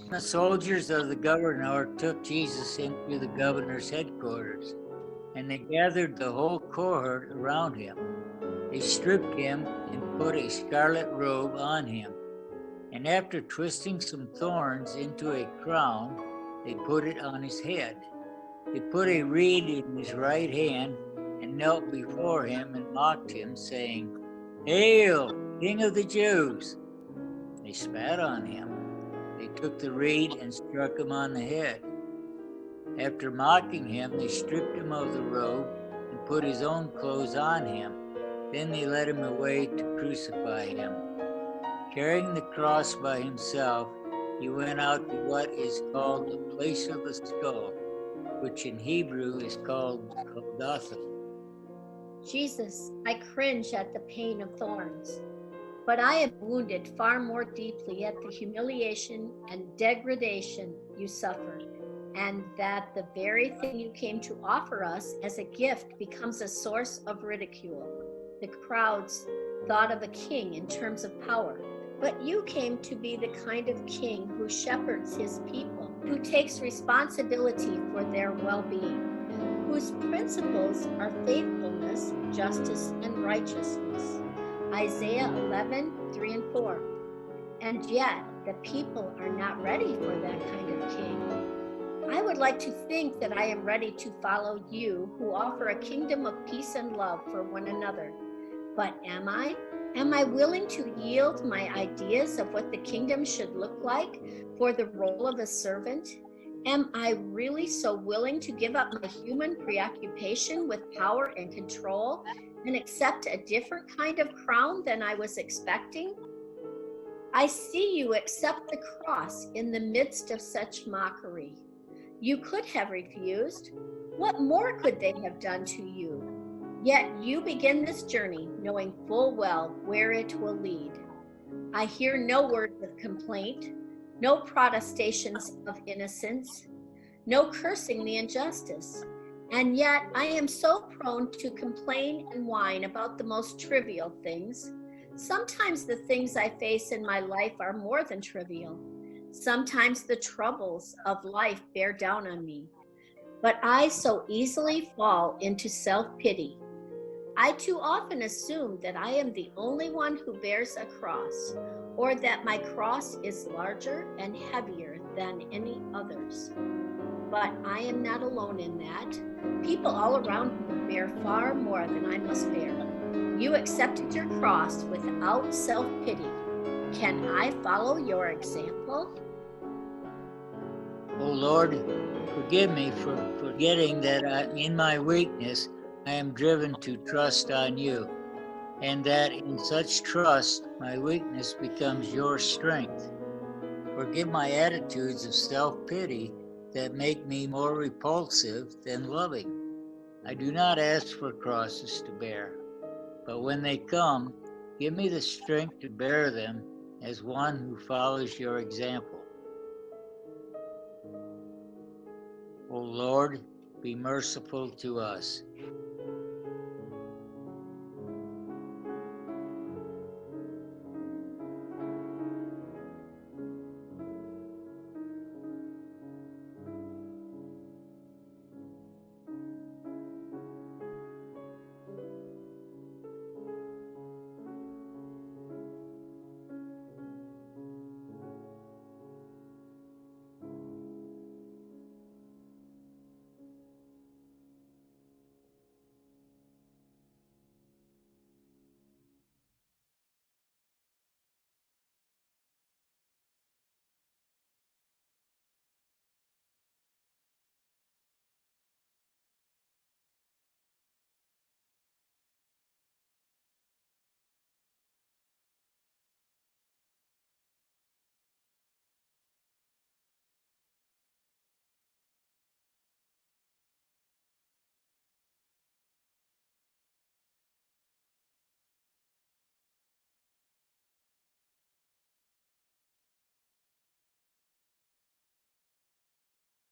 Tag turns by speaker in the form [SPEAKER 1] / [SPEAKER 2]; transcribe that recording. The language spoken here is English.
[SPEAKER 1] The soldiers of the governor took Jesus into the governor's headquarters, and they gathered the whole cohort around him. They stripped him and put a scarlet robe on him, and after twisting some thorns into a crown, they put it on his head. They put a reed in his right hand and knelt before him and mocked him, saying, "Hail, King of the Jews!" They spat on him. They took the reed and struck him on the head. After mocking him, they stripped him of the robe and put his own clothes on him. Then they led him away to crucify him. Carrying the cross by himself, he went out to what is called the place of the skull, which in Hebrew is called Golgotha.
[SPEAKER 2] Jesus, I cringe at the pain of thorns, but I am wounded far more deeply at the humiliation and degradation you suffered, and that the very thing you came to offer us as a gift becomes a source of ridicule. The crowds thought of a king in terms of power, but you came to be the kind of king who shepherds his people, who takes responsibility for their well-being, whose principles are faithfulness, justice, and righteousness. Isaiah 11:3-4. And yet, the people are not ready for that kind of king. I would like to think that I am ready to follow you, who offer a kingdom of peace and love for one another. But am I? Am I willing to yield my ideas of what the kingdom should look like for the role of a servant? Am I really so willing to give up my human preoccupation with power and control and accept a different kind of crown than I was expecting? I see you accept the cross in the midst of such mockery. You could have refused. What more could they have done to you? Yet you begin this journey knowing full well where it will lead. I hear no words of complaint, no protestations of innocence, no cursing the injustice. And yet I am so prone to complain and whine about the most trivial things. Sometimes the things I face in my life are more than trivial. Sometimes the troubles of life bear down on me. But I so easily fall into self-pity. I too often assume that I am the only one who bears a cross, or that my cross is larger and heavier than any others. But I am not alone in that. People all around me bear far more than I must bear. You accepted your cross without self-pity. Can I follow your example?
[SPEAKER 1] O Lord, forgive me for forgetting that in my weakness I am driven to trust on you, and that in such trust my weakness becomes your strength. Forgive my attitudes of self-pity that make me more repulsive than loving. I do not ask for crosses to bear, but when they come, give me the strength to bear them as one who follows your example. O Lord, be merciful to us.